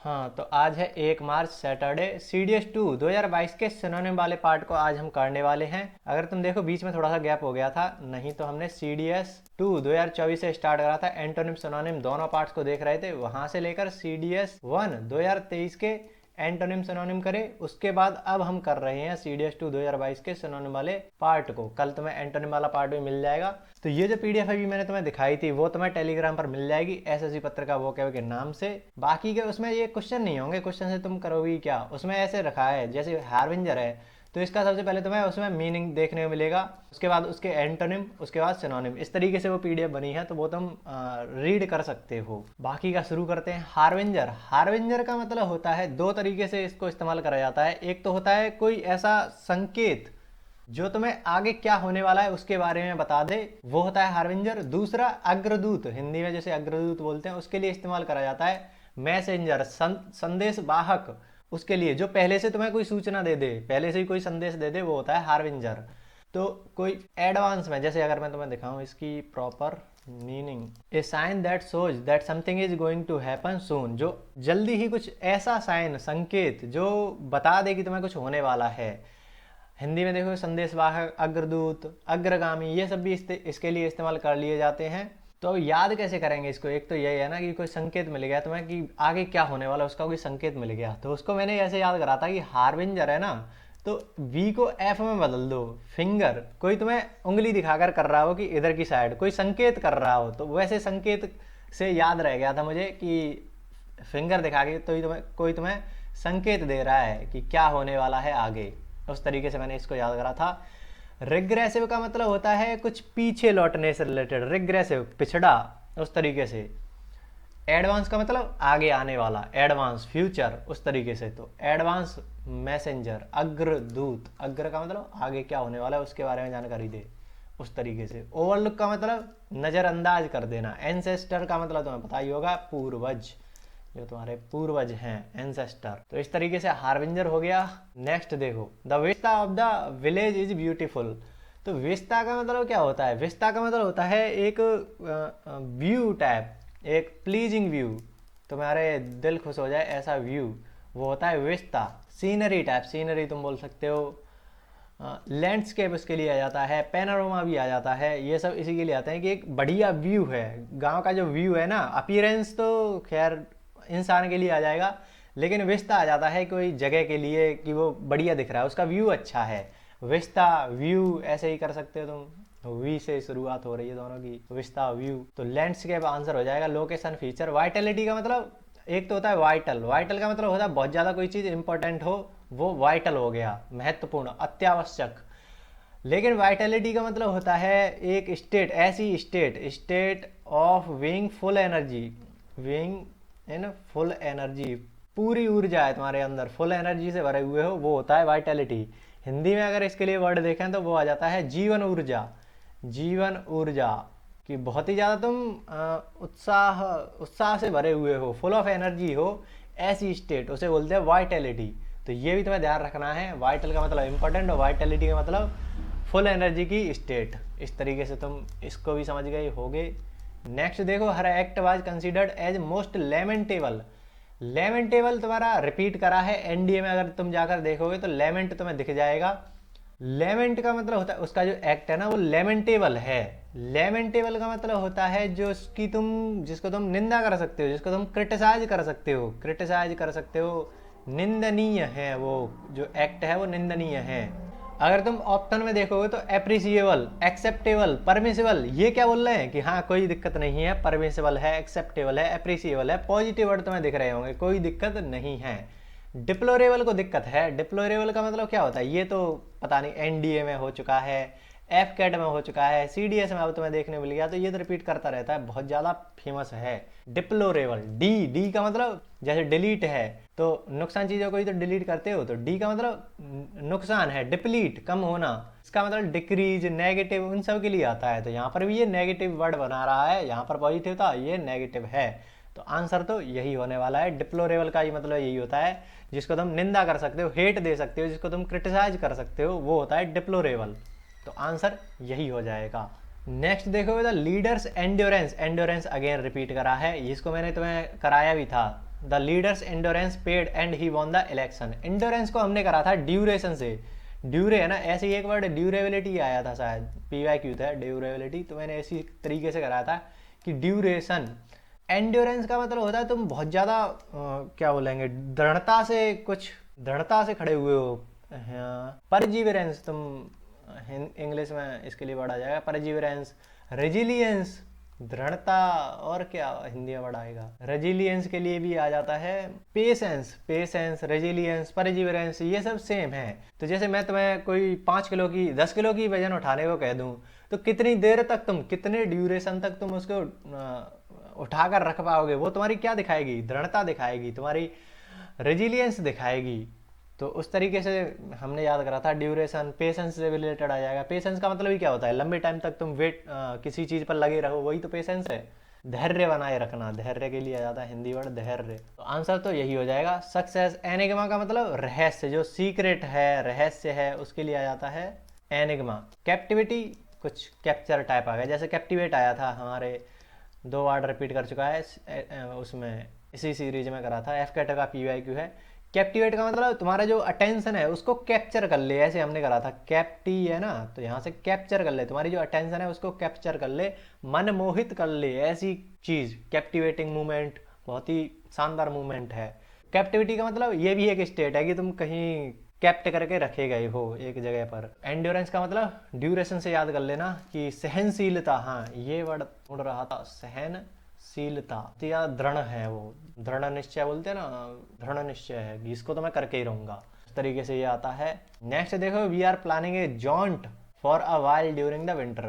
हाँ, तो आज है 1 मार्च सैटरडे। CDS2 2022 के सिनोनिम वाले पार्ट को आज हम करने वाले हैं। अगर तुम देखो बीच में थोड़ा सा गैप हो गया था, नहीं तो हमने CDS2 2024 से स्टार्ट करा था। एंटोनिम सिनोनिम दोनों पार्ट्स को देख रहे थे, वहां से लेकर CDS1 2023 के एंटोनिम सिनोनिम करे। उसके बाद अब हम कर रहे हैं CDS2 2022 के सिनोनिम वाले पार्ट को। कल तुम्हें एंटोनिम वाला पार्ट भी मिल जाएगा। तो ये जो PDF अभी मैंने तुम्हें दिखाई थी वो तुम्हें टेलीग्राम पर मिल जाएगी SSC पत्रिका वोकैब के नाम से। बाकी के उसमें ये क्वेश्चन नहीं होंगे, क्वेश्चन से तुम करोगी क्या। उसमें ऐसे रखा है जैसे हार्बिंजर है तो इसका सबसे पहले तुम्हें उसमें मीनिंग देखने को मिलेगा, उसके बाद उसके एंटोनिम, उसके बाद सिनोनिम। इस तरीके से वो PDF बनी है, तो वो तुम रीड कर सकते हो। बाकी का शुरू करते हैं। हार्बिंजर, हार्बिंजर का मतलब होता है, दो तरीके से इसको इस्तेमाल करा जाता है। एक तो होता है कोई ऐसा संकेत जो तुम्हें आगे क्या होने वाला है उसके बारे में बता दे, वो होता है हार्बिंजर। दूसरा अग्रदूत, हिंदी में जैसे अग्रदूत बोलते हैं, उसके लिए इस्तेमाल करा जाता है। मैसेंजर, संदेश वाहक, उसके लिए जो पहले से तुम्हें कोई सूचना दे दे, पहले से ही कोई संदेश दे दे, वो होता है हार्बिंजर। तो कोई एडवांस में, जैसे अगर मैं तुम्हें दिखाऊं इसकी proper meaning, a sign that shows that something is going to happen soon, जो जल्दी ही कुछ ऐसा साइन, संकेत जो बता दे कि तुम्हें कुछ होने वाला है। हिंदी में देखो संदेशवाहक, अग्रदूत, अग्रगामी, ये सब भी इसके लिए इस्तेमाल कर लिए जाते हैं। तो याद कैसे करेंगे इसको, एक तो यही है ना कि कोई संकेत मिल गया तुम्हें कि आगे क्या होने वाला, उसका कोई संकेत मिल गया, तो उसको मैंने ऐसे याद करा था कि हार्बिंजर है ना, तो V को F में बदल दो। फिंगर, कोई तुम्हें उंगली दिखाकर कर रहा हो कि इधर की साइड कोई संकेत कर रहा हो, तो वैसे संकेत से याद रह गया था मुझे कि फिंगर दिखा के तो ही कोई तुम्हें संकेत दे रहा है कि क्या होने वाला है आगे। उस तरीके से मैंने इसको याद करा था। रिग्रेसिव का मतलब होता है कुछ पीछे लौटने से रिलेटेड, रिग्रेसिव, पिछड़ा, उस तरीके से। एडवांस का मतलब आगे आने वाला, एडवांस, फ्यूचर, उस तरीके से। तो एडवांस मैसेंजर, अग्रदूत, अग्र का मतलब आगे क्या होने वाला है उसके बारे में जानकारी दे, उस तरीके से। ओवरलुक का मतलब नज़रअंदाज कर देना। एंसेस्टर का मतलब तुम्हें पता ही होगा, पूर्वज, जो तुम्हारे पूर्वज हैं, एंसेस्टर। तो इस तरीके से हार्बिंजर हो गया। नेक्स्ट देखो, the vista of the village is beautiful. तो विस्ता का मतलब क्या होता है? विस्ता का मतलब होता है एक व्यू टाइप, एक प्लीजिंग व्यू, तुम्हारे दिल खुश हो जाए ऐसा व्यू, वो होता है विस्ता। सीनरी टाइप, सीनरी तुम बोल सकते हो। लैंडस्केप उसके लिए आ जाता है, पैनोरामा भी आ जाता है। ये सब इसी के लिए आते हैं कि एक बढ़िया व्यू है। गांव का जो व्यू है ना, अपीयरेंस तो खैर इंसान के लिए आ जाएगा, लेकिन विस्ता आ जाता है कोई जगह के लिए कि वो बढ़िया दिख रहा है, उसका व्यू अच्छा है। विस्ता, व्यू, ऐसे ही कर सकते हो तुम। वी से शुरुआत हो रही है दोनों की, विस्ता, व्यू। तो लैंडस्केप आंसर हो जाएगा। Location, feature. वाइटलिटी का मतलब एक तो होता है वाइटल, वाइटल का मतलब होता है बहुत ज़्यादा कोई चीज़ इंपॉर्टेंट हो, वो वाइटल हो गया, महत्वपूर्ण, अत्यावश्यक। लेकिन वाइटलिटी का मतलब होता है एक स्टेट, ऐसी state, state of being full energy, being in full energy, पूरी ऊर्जा है तुम्हारे अंदर, फुल एनर्जी से भरे हुए हो, वो होता है वाइटलिटी। हिंदी में अगर इसके लिए वर्ड देखें तो वो आ जाता है जीवन ऊर्जा। जीवन ऊर्जा कि बहुत ही ज़्यादा तुम उत्साह, उत्साह से भरे हुए हो, फुल ऑफ एनर्जी हो, ऐसी स्टेट, उसे बोलते हैं वाइटलिटी। तो ये भी तुम्हें ध्यान रखना है। वाइटल का मतलब इंपॉर्टेंट और वाइटलिटी का मतलब फुल एनर्जी की स्टेट। इस तरीके से तुम इसको भी समझ गए होगे। नेक्स्ट देखो, हर act was considered as most lamentable. Lamentable तुम्हारा रिपीट करा है NDA में, अगर तुम जाकर देखोगे तो लेमेंट तुम्हें दिख जाएगा। लेमेंट का मतलब होता है उसका जो एक्ट है ना, वो लेमेंटेबल है। लेमेंटेबल का मतलब होता है जो उसकी तुम, जिसको तुम निंदा कर सकते हो, जिसको तुम क्रिटिसाइज कर सकते हो, क्रिटिसाइज कर सकते हो। निंदनीय है, वो जो एक्ट है वो निंदनीय है। अगर तुम ऑप्शन में देखोगे तो एप्रिसिएबल, एक्सेप्टेबल, परमिसिबल, ये क्या बोल रहे हैं कि हाँ कोई दिक्कत नहीं है, परमिसिबल है, एक्सेप्टेबल है, एप्रिसिएबल है, पॉजिटिव वर्ड तुम्हें दिख रहे होंगे, कोई दिक्कत नहीं है। डिप्लोरेबल को दिक्कत है। डिप्लोरेबल का मतलब क्या होता है ये तो पता नहीं, NDA में हो चुका है, एफ कैट में हो चुका है, CDS में अब तुम्हें देखने मिल गया, तो ये तो रिपीट करता रहता है, बहुत ज़्यादा फेमस है डिप्लोरेबल। डी का मतलब जैसे डिलीट है, तो नुकसान चीज़ों को ही तो डिलीट करते हो, तो डी का मतलब नुकसान है, डिप्लीट, कम होना। इसका मतलब डिक्रीज, नेगेटिव, उन सब के लिए आता है। तो यहाँ पर भी ये नेगेटिव वर्ड बना रहा है, यहाँ पर पॉजिटिव था, ये नेगेटिव है। तो आंसर तो यही होने वाला है। डिप्लोरेबल का ही मतलब यही होता है, जिसको तुम निंदा कर सकते हो, हेट दे सकते हो, जिसको तुम क्रिटिसाइज कर सकते हो, वो होता है डिप्लोरेबल। तो आंसर यही हो जाएगा। नेक्स्ट देखोगे तो leaders endurance, endurance again repeat करा है, इसको मैंने तुम्हें कराया भी था। The leaders endurance paid and he won the election. Endurance को हमने करा था ड्यूरेशन से, ड्यूरे है ना, ऐसे ही एक वर्ड ड्यूरेबिलिटी आया था शायद, PYQ था ड्यूरेबिलिटी, तो मैंने इसी तरीके से कराया था कि ड्यूरेशन। एंड्योरेंस का मतलब होता है तुम बहुत ज़्यादा क्या बोलेंगे, दृढ़ता से, कुछ दृढ़ता से खड़े हुए हो। परजीवरेंस तुम इंग्लिश में इसके लिए वर्ड आ जाएगा, परजीवरेंस। रेजिलियंस दृढ़ता, और क्या हिंदी में वर्ड आएगा, रेजिलियंस के लिए भी आ जाता है पेशेंस। पेशेंस, रेजिलियंस, परजीवरेंस ये सब सेम है। तो जैसे मैं तुम्हें कोई 5 किलो की 10 किलो की वजन उठाने को कह दूं, तो कितनी देर तक तुम, कितने ड्यूरेशन तक तुम उसको उठाकर रख पाओगे, वो तुम्हारी क्या दिखाएगी, दृढ़ता दिखाएगी, तुम्हारी रेजिलियंस दिखाएगी। तो उस तरीके से हमने याद करा था ड्यूरेशन। पेशेंस से रिलेटेड आ जाएगा। पेशेंस का मतलब ही क्या होता है, लंबे टाइम तक तुम किसी चीज़ पर लगे रहो, वही तो पेशेंस है। धैर्य बनाए रखना, धैर्य के लिए आ जाता है हिंदी वर्ड धैर्य। तो आंसर तो यही हो जाएगा सक्सेस। एनिग्मा का मतलब रहस्य, जो सीक्रेट है, रहस्य है, उसके लिए आ जाता है एनिग्मा। कैप्टिविटी कुछ कैप्चर टाइप आ गया, जैसे कैप्टिवेट आया था, हमारे 2 बार रिपीट कर चुका है उसमें, इसी सीरीज में करा था। F-कैट का PYQ है। कैप्टिवेट का मतलब तुम्हारा जो अटेंशन है उसको कैप्चर कर ले, ऐसे हमने करा था। कैप्टी है ना, तो यहाँ से कैप्चर कर ले, तुम्हारी जो अटेंशन है उसको कैप्चर कर ले, मन मोहित कर ले, ऐसी चीज कैप्टिवेटिंग मूवमेंट, बहुत ही शानदार मूवमेंट है। कैप्टिविटी का मतलब ये भी एक स्टेट है कि तुम कहीं कैप्ट करके रखे गए हो एक जगह पर। एंड्योरेंस का मतलब ड्यूरेशन से याद कर लेना कि सहनशीलता, हाँ ये वर्ड उड़ रहा था, सहनशीलता। या दृढ़ है वो, दृढ़ निश्चय बोलते हैं ना, दृढ़ निश्चय है कि इसको तो मैं करके ही रहूंगा, इस तरीके से ये आता है। नेक्स्ट देखो, we are planning a joint for a while during the winter.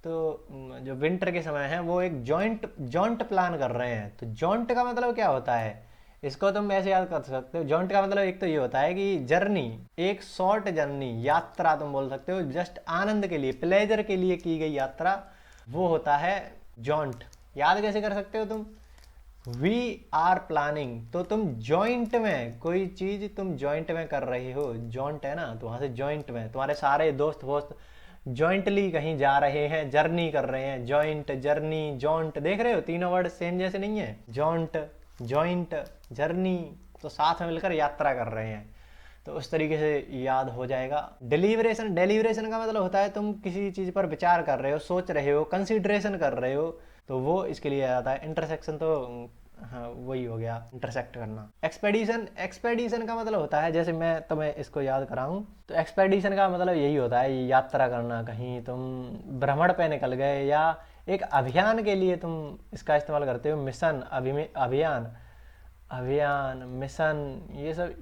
तो जो विंटर के समय है वो एक जॉइंट प्लान कर रहे हैं। तो जॉइंट का मतलब क्या होता है, इसको तुम ऐसे याद कर सकते हो। जॉइंट का मतलब एक तो ये होता है कि जर्नी, एक शॉर्ट जर्नी, यात्रा तुम बोल सकते हो, जस्ट आनंद के लिए, प्लेजर के लिए की गई यात्रा, वो होता है जॉइंट। याद कैसे कर सकते हो तुम, वी आर प्लानिंग, तो तुम जॉइंट में कोई चीज तुम जॉइंट में कर रहे हो, जॉइंट है ना, तो वहां से जॉइंट में तुम्हारे सारे दोस्त वोस्त जॉइंटली कहीं जा रहे हैं, जर्नी कर रहे हैं। जॉइंट, जर्नी, जॉइंट, देख रहे हो तीनों वर्ड सेम जैसे नहीं है, जॉइंट, जॉइंट, जर्नी, तो साथ में मिलकर यात्रा कर रहे हैं। तो उस तरीके से याद हो जाएगा। डेलीवरेशन, डेलीवरेशन का मतलब होता है तुम किसी चीज़ पर विचार कर रहे हो, सोच रहे हो, कंसिडरेशन कर रहे हो, तो वो इसके लिए आता है। इंटरसेक्शन तो हाँ वही हो गया, इंटरसेक्ट करना। एक्सपेडिशन, एक्सपेडिशन का मतलब होता है, जैसे मैं तुम्हें इसको याद कराऊं, तो एक्सपेडिशन का मतलब यही होता है, यात्रा करना, कहीं तुम भ्रमण पे निकल गए, या एक अभियान के लिए तुम इसका इस्तेमाल करते हो। मिशन, अभियान, अभियान, मिशन, ये सब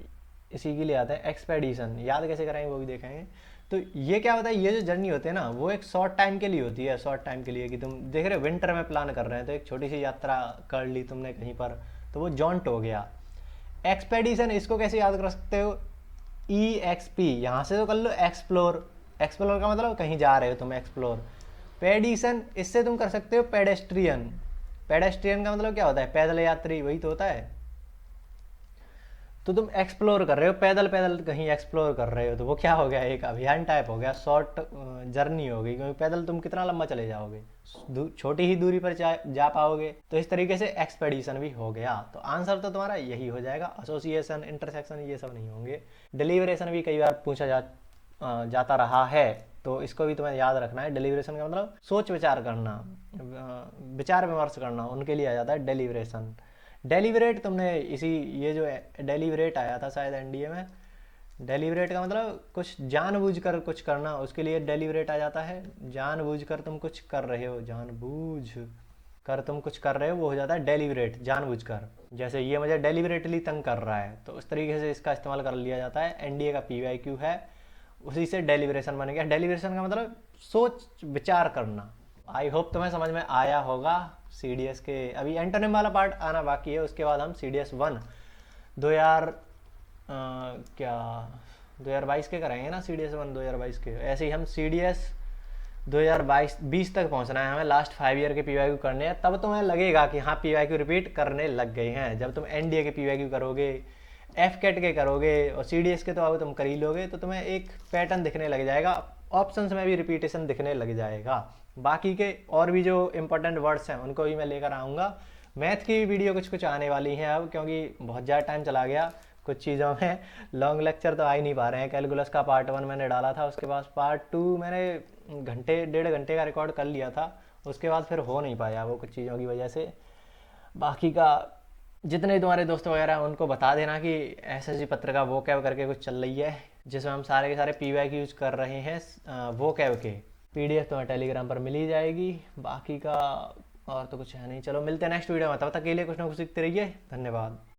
इसी के लिए आता है। एक्सपेडिशन याद कैसे कराएंगे वो भी देखेंगे। तो ये क्या होता है, ये जो जर्नी होती है ना, वो एक शॉर्ट टाइम के लिए होती है, शॉर्ट टाइम के लिए, कि तुम देख रहे हो विंटर में प्लान कर रहे हैं, तो एक छोटी सी यात्रा कर ली तुमने कहीं पर, तो वो जॉन्ट हो गया। एक्सपेडिशन, इसको कैसे याद कर सकते हो, EXP, यहाँ से तो कर लो एक्सप्लोर। एक्सप्लोर का मतलब कहीं जा रहे हो तुम, एक्सप्लोर। पेडिशन, इससे तुम कर सकते हो पेडेस्ट्रियन। पेडेस्ट्रियन का मतलब क्या होता है, पैदल यात्री, वही तो होता है। तो तुम एक्सप्लोर कर रहे हो, पैदल पैदल कहीं एक्सप्लोर कर रहे हो, तो वो क्या हो गया, एक अभियान टाइप हो गया, शॉर्ट जर्नी हो गई, क्योंकि पैदल तुम कितना लंबा चले जाओगे, छोटी ही दूरी पर जा पाओगे। तो इस तरीके से एक्सपेडिशन भी हो गया। तो आंसर तो तुम्हारा यही हो जाएगा। एसोसिएशन, इंटरसेक्शन ये सब नहीं होंगे। डिलीवरेशन भी कई बार पूछा जाता रहा है, तो इसको भी तुम्हें याद रखना है। डिलीवरेशन का मतलब सोच विचार करना, विचार विमर्श करना, उनके लिए आ जाता है डेलीवरेशन। डेलीवरेट तुमने इसी, ये जो डेलीवरेट आया था शायद NDA में, डेलीवरेट का मतलब कुछ जानबूझकर कुछ करना, उसके लिए डेलीवरेट आ जाता है। जानबूझकर तुम कुछ कर रहे हो, जानबूझ कर तुम कुछ कर रहे हो, वो हो जाता है डेलीवरेट, जानबूझकर। जैसे ये मुझे डेलीवरेटली तंग कर रहा है, तो उस तरीके से इसका इस्तेमाल कर लिया जाता है। NDA का PYQ है, उसी से डेलीवरेशन बन गया। डेलीवरेशन का मतलब सोच विचार करना। आई होप तुम्हें समझ में आया होगा। CDS के अभी एंटोनिम वाला पार्ट आना बाकी है, उसके बाद हम CDS 1 2022 के कराएंगे ना, CDS 1 2022 के। ऐसे ही हम CDS 2022 तक पहुंचना है हमें, लास्ट 5 ईयर के PYQ करने हैं। तब तुम्हें लगेगा कि हाँ PYQ रिपीट करने लग गए हैं। जब तुम NDA के PYQ करोगे, F-कैट के करोगे, और CDS के तो अब तुम कर ही लोगे, तो तुम्हें एक पैटर्न दिखने लग जाएगा, ऑप्शंस में भी रिपीटेशन दिखने लग जाएगा। बाकी के और भी जो इम्पोर्टेंट वर्ड्स हैं उनको भी मैं लेकर आऊँगा, मैथ की वीडियो कुछ कुछ आने वाली हैं अब, क्योंकि बहुत ज़्यादा टाइम चला गया कुछ चीज़ों में। लॉन्ग लेक्चर तो आ ही नहीं पा रहे हैं। कैलकुलस का पार्ट 1 मैंने डाला था, उसके बाद पार्ट 2 मैंने घंटे 1.5 घंटे का रिकॉर्ड कर लिया था, उसके बाद फिर हो नहीं पाया वो कुछ चीज़ों की वजह से। बाकी का जितने तुम्हारे दोस्त वगैरह हैं उनको बता देना कि एसएससी पत्र का वो कैब करके कुछ चल रही है, जिसमें हम सारे के सारे पीवाईक्यू यूज कर रहे हैं। वो कैब के पीडीएफ तुम्हें टेलीग्राम पर मिल ही जाएगी। बाकी का और तो कुछ है नहीं। चलो मिलते हैं नेक्स्ट वीडियो में, तब तक के लिए कुछ ना कुछ सीखते रहिए। धन्यवाद।